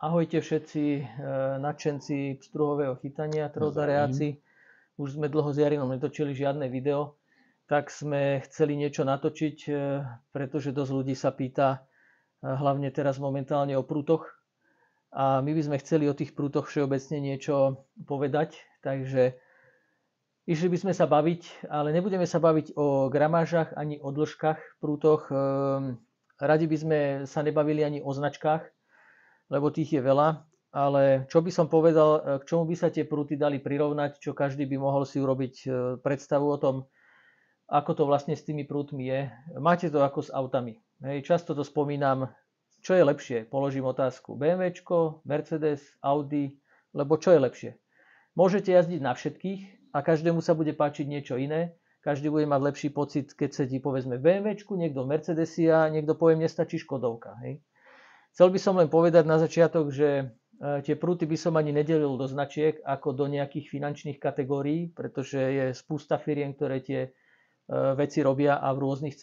Ahojte všetci nadšenci pstruhového chytania, trozariáci. Už sme dlho s Jarinom netočili žiadne video, tak sme chceli niečo natočiť, pretože dosť ľudí sa pýta, hlavne teraz momentálne o prútoch. A my by sme chceli o tých prútoch všeobecne niečo povedať, takže išli by sme sa baviť, ale nebudeme sa baviť o gramážach ani o dĺžkach prútoch. Radi by sme sa nebavili ani o značkách, lebo tých je veľa, ale čo by som povedal, k čomu by sa tie prúty dali prirovnať, čo každý by mohol si urobiť predstavu o tom, ako to vlastne s tými prútmi je. Máte to ako s autami. Často to spomínam, čo je lepšie, položím otázku. BMWčko, Mercedes, Audi, lebo čo je lepšie? Môžete jazdiť na všetkých a každému sa bude páčiť niečo iné. Každý bude mať lepší pocit, keď sedí povedzme v BMWčku, niekto v Mercedesi a niekto povie, mne stačí Škodovka. Hej. Chcel by som len povedať na začiatok, že tie prúty by som ani nedelil do značiek ako do nejakých finančných kategórií, pretože je spústa firiem, ktoré tie veci robia a v rôznych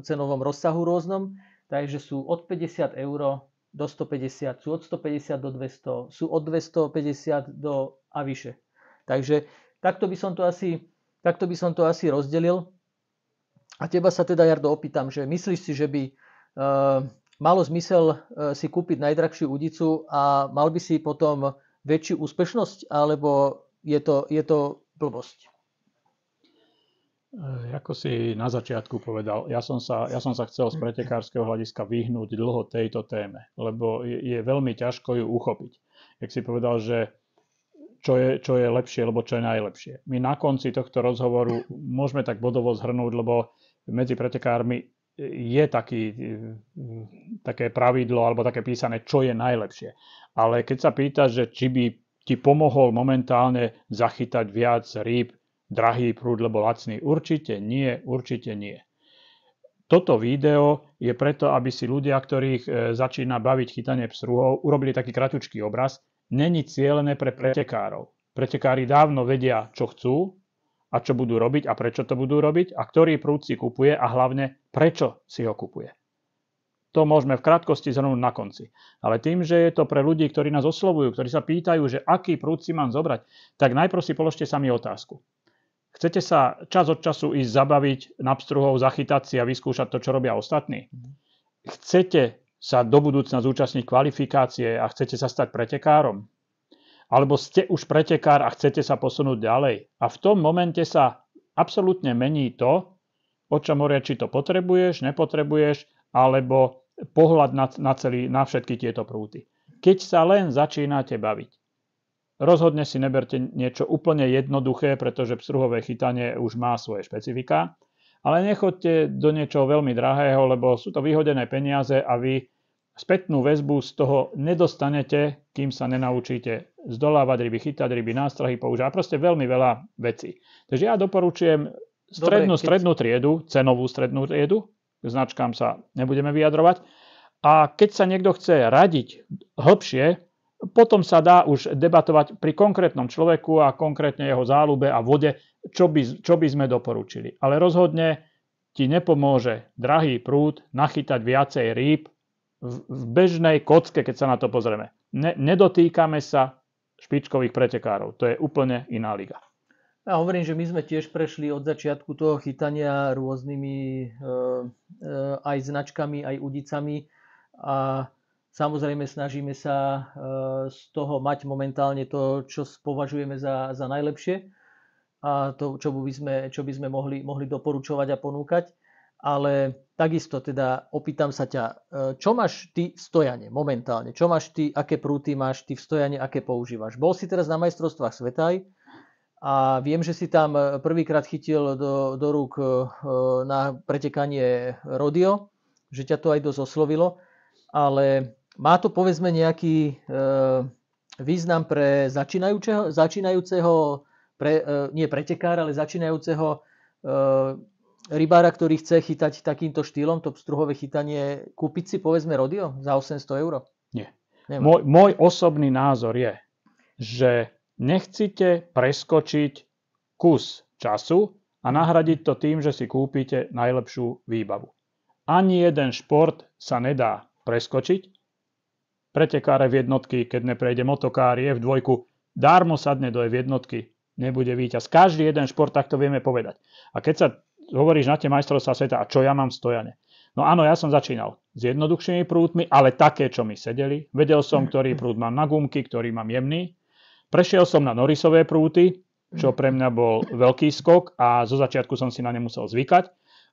cenovom rozsahu rôznom. Takže sú od 50 eur do 150, sú od 150 do 200, sú od 250 do a vyše. Takže takto by som to asi rozdelil. A teba sa teda, Jardo, opýtam, že myslíš si, že by malo zmysel si kúpiť najdrahšiu udicu a mal by si potom väčšiu úspešnosť, alebo je to blbosť? Ako si na začiatku povedal, ja som sa chcel z pretekárskeho hľadiska vyhnúť dlho tejto téme, lebo je veľmi ťažko ju uchopiť. Jak si povedal, že čo je lepšie, alebo čo je najlepšie. My na konci tohto rozhovoru môžeme tak bodovo zhrnúť, lebo medzi pretekármi je také pravidlo alebo také písané, čo je najlepšie. Ale keď sa pýtaš, že či by ti pomohol momentálne zachytať viac rýb, drahý prúd, lebo lacný, určite nie. Toto video je preto, aby si ľudia, ktorých začína baviť chytanie pstruhov, urobili taký kratučký obraz. Není cielené pre pretekárov. Pretekári dávno vedia, čo chcú a čo budú robiť a prečo to budú robiť a ktorý prúd si kupuje a hlavne prečo si ho kupuje. To môžeme v krátkosti zhrnúť na konci. Ale tým, že je to pre ľudí, ktorí nás oslovujú, ktorí sa pýtajú, že aký prúd si mám zobrať, tak najprv si položte sami otázku. Chcete sa čas od času ísť zabaviť na pstruhov, zachytať si a vyskúšať to, čo robia ostatní? Chcete sa do budúcna zúčastniť kvalifikácie a chcete sa stať pretekárom? Alebo ste už pretekár a chcete sa posunúť ďalej. A v tom momente sa absolútne mení to, o čom hovoria, či to potrebuješ, nepotrebuješ, alebo pohľad na všetky tieto prúty. Keď sa len začínate baviť, rozhodne si neberte niečo úplne jednoduché, pretože pstruhové chytanie už má svoje špecifika, ale nechoďte do niečoho veľmi drahého, lebo sú to vyhodené peniaze a vy spätnú väzbu z toho nedostanete, kým sa nenaučíte zdolávať ryby, chytať ryby, nástrahy používať. Proste veľmi veľa vecí. Takže ja doporučujem strednú triedu, cenovú strednú triedu. K značkám sa nebudeme vyjadrovať. A keď sa niekto chce radiť hlbšie, potom sa dá už debatovať pri konkrétnom človeku a konkrétne jeho záľube a vode, čo by sme doporučili. Ale rozhodne ti nepomôže drahý prúd nachytať viacej rýb v bežnej kocke, keď sa na to pozrieme. Nedotýkame sa špičkových pretekárov. To je úplne iná liga. Ja hovorím, že my sme tiež prešli od začiatku toho chytania rôznymi aj značkami, aj udicami a samozrejme snažíme sa z toho mať momentálne to, čo považujeme za najlepšie a to, čo by sme mohli doporučovať a ponúkať. Ale takisto teda opýtam sa ťa, čo máš ty v stojane momentálne? Čo máš ty, aké prúty máš ty v stojane, aké používaš? Bol si teraz na majstrovstvách sveta a viem, že si tam prvýkrát chytil do rúk na pretekanie rodeo, že ťa to aj dosť oslovilo, ale má to povedzme nejaký význam pre začínajúceho nie pretekára, ale začínajúceho rybára, ktorý chce chytať takýmto štýlom, to pstruhové chytanie, kúpiť si povedzme rodeo za 800 eur? Nie. Môj osobný názor je, že nechcete preskočiť kus času a nahradiť to tým, že si kúpite najlepšiu výbavu. Ani jeden šport sa nedá preskočiť pretekáre v jednotky, keď neprejde motokár, je v dvojku, dármo sadne do jednotky, nebude víťaz. Každý jeden šport, tak to vieme povedať. A keď sa hovoríš na tie majstrovstvá sveta, a čo ja mám v stojane? No áno, ja som začínal s jednoduchšími prútmi, ale také, čo mi sedeli. Vedel som, ktorý prút mám na gumky, ktorý mám jemný. Prešiel som na Norrisové prúty, čo pre mňa bol veľký skok a zo začiatku som si na ne musel zvykať.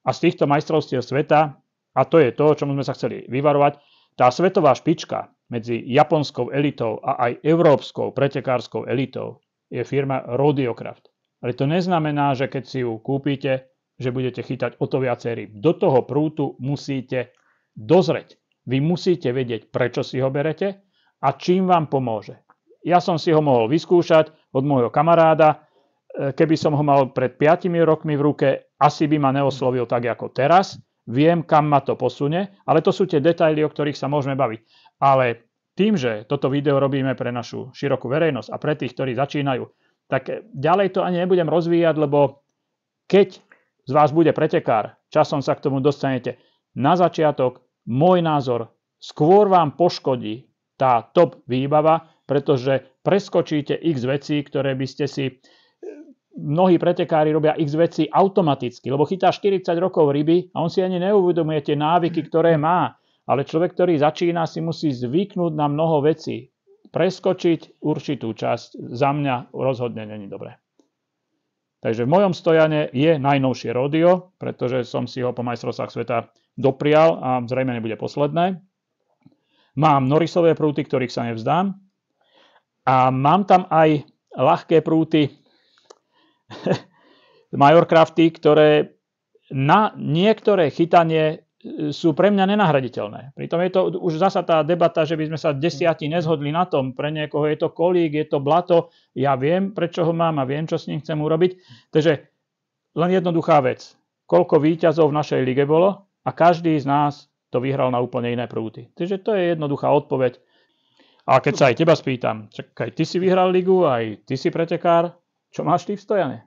A z týchto majstrovstiev sveta, a to je to, čomu sme sa chceli vyvarovať, tá svetová špička medzi japonskou elitou a aj európskou pretekárskou elitou je firma Rodeocraft. Ale to neznamená, že keď si ju kúpite, že budete chytať o to viacej rýb. Do toho prútu musíte dozrieť. Vy musíte vedieť, prečo si ho berete a čím vám pomôže. Ja som si ho mohol vyskúšať od môjho kamaráda. Keby som ho mal pred 5 rokmi v ruke, asi by ma neoslovil tak ako teraz. Viem, kam ma to posunie, ale to sú tie detaily, o ktorých sa môžeme baviť. Ale tým, že toto video robíme pre našu širokú verejnosť a pre tých, ktorí začínajú, tak ďalej to ani nebudem rozvíjať, lebo keď z vás bude pretekár, časom sa k tomu dostanete. Na začiatok, môj názor, skôr vám poškodí tá top výbava, pretože preskočíte x vecí, ktoré by ste si... Mnohí pretekári robia x vecí automaticky, lebo chytá 40 rokov ryby a on si ani neuvedomuje tie návyky, ktoré má. Ale človek, ktorý začína, si musí zvyknúť na mnoho vecí. Preskočiť určitú časť za mňa rozhodne není dobré. Takže v mojom stojane je najnovšie Rodeo, pretože som si ho po majstrovstvách sveta doprial a zrejme nebude posledné. Mám Norrisové prúty, ktorých sa nevzdám. A mám tam aj ľahké prúty Majorcrafty, ktoré na niektoré chytanie sú pre mňa nenahraditeľné. Pritom je to už zasa tá debata, že by sme sa 10 nezhodli na tom. Pre niekoho je to kolík, je to blato. Ja viem, prečo ho mám a viem, čo s ním chcem urobiť. Takže len jednoduchá vec. Koľko víťazov v našej lige bolo a každý z nás to vyhral na úplne iné prúty. Takže to je jednoduchá odpoveď. A keď sa aj teba spýtam, čakaj, ty si vyhral ligu, aj ty si pretekár, čo máš ty v stojane?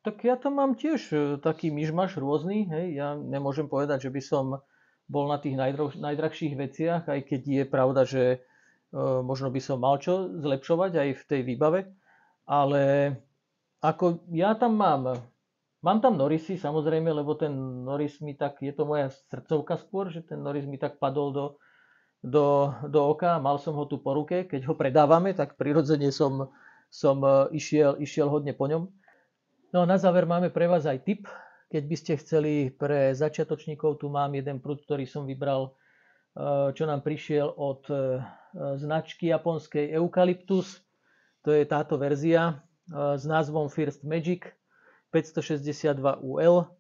Tak ja tam mám tiež taký myšmaš rôzny. Hej. Ja nemôžem povedať, že by som bol na tých najdrahších veciach, aj keď je pravda, že možno by som mal čo zlepšovať aj v tej výbave. Ale ako ja tam mám tam Norrisy samozrejme, lebo ten Norris mi tak, je to moja srdcovka skôr, že ten Norris mi tak padol do oka. Mal som ho tu po ruke. Keď ho predávame, tak prirodzene som išiel hodne po ňom. No a na záver máme pre vás aj tip. Keď by ste chceli pre začiatočníkov, tu mám jeden prúd, ktorý som vybral, čo nám prišiel od značky japonskej Eucalyptus. To je táto verzia s názvom First Magic 562 UL.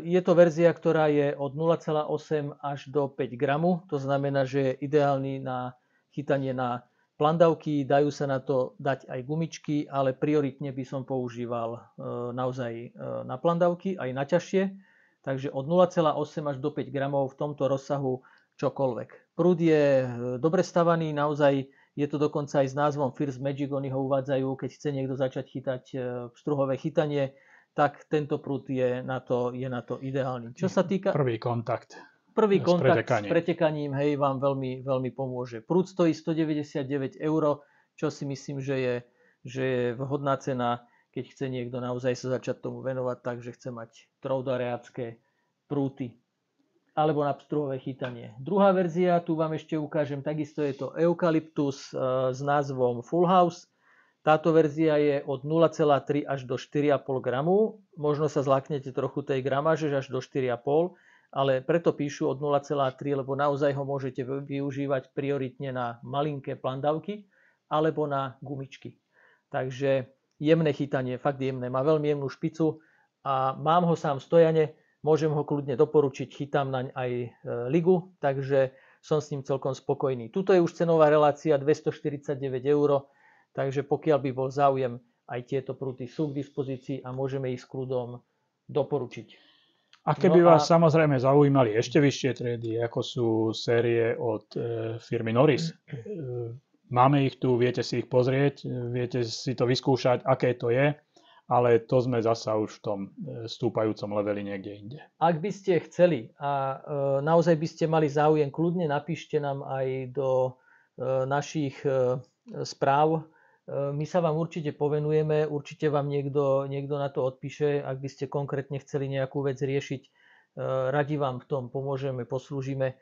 Je to verzia, ktorá je od 0,8 až do 5 gramu. To znamená, že je ideálny na chytanie na plandavky, dajú sa na to dať aj gumičky, ale prioritne by som používal naozaj na plandavky, aj na ťažšie. Takže od 0,8 až do 5 gramov v tomto rozsahu čokoľvek. Prúd je dobre stavaný, naozaj je to dokonca aj s názvom First Magic, oni ho uvádzajú, keď chce niekto začať chytať pstruhové chytanie, tak tento prúd je na to ideálny. Čo sa týka... Prvý kontakt s pretekaním, hej, vám veľmi, veľmi pomôže. Prúd stojí 199 €, čo si myslím, že je vhodná cena, keď chce niekto naozaj sa začať tomu venovať, takže chce mať troudareacké prúty alebo na pstruhové chytanie. Druhá verzia, tu vám ešte ukážem, takisto je to Eucalyptus s názvom Full House. Táto verzia je od 0,3 až do 4,5 gramu. Možno sa zlaknete trochu tej gramáže až do 4,5, ale preto píšu od 0,3, lebo naozaj ho môžete využívať prioritne na malinké plandavky alebo na gumičky. Takže jemné chytanie, fakt jemné, má veľmi jemnú špicu a mám ho sám v stojane, môžem ho kľudne doporučiť, chytám naň aj ligu, takže som s ním celkom spokojný. Tuto je už cenová relácia 249 €, takže pokiaľ by bol záujem, aj tieto prúty sú k dispozícii a môžeme ich s kľudom doporučiť. A keby vás samozrejme zaujímali ešte vyššie triedy, ako sú série od firmy Norris, máme ich tu, viete si ich pozrieť, viete si to vyskúšať, aké to je. ale to sme zasa už v tom stúpajúcom leveli niekde inde. Ak by ste chceli a naozaj by ste mali záujem, kľudne napíšte nám aj do našich správ. My sa vám určite povenujeme, určite vám niekto na to odpíše, ak by ste konkrétne chceli nejakú vec riešiť. Radi vám v tom pomôžeme, poslúžime,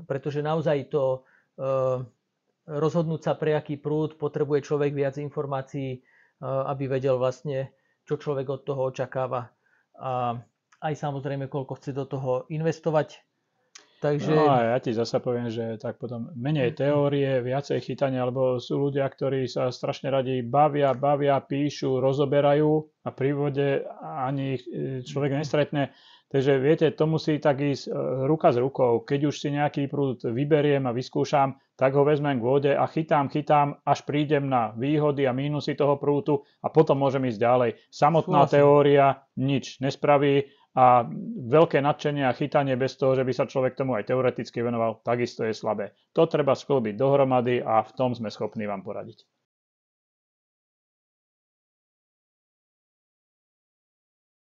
pretože naozaj to rozhodnúť sa pre aký prúd potrebuje človek viac informácií, aby vedel vlastne, čo človek od toho očakáva a aj samozrejme, koľko chce do toho investovať. Takže... No a ja ti zasa poviem, že tak potom menej teórie, viacej chytania, lebo sú ľudia, ktorí sa strašne radi bavia, píšu, rozoberajú a pri vode ani ich človek nestretne. Takže viete, to musí tak ísť ruka s rukou. Keď už si nejaký prúd vyberiem a vyskúšam, tak ho vezmem k vode a chytám, až prídem na výhody a mínusy toho prúdu a potom môžem ísť ďalej. Samotná teória nič nespraví a veľké nadšenie a chytanie bez toho, že by sa človek tomu aj teoreticky venoval, takisto je slabé. To treba sklbiť dohromady a v tom sme schopní vám poradiť.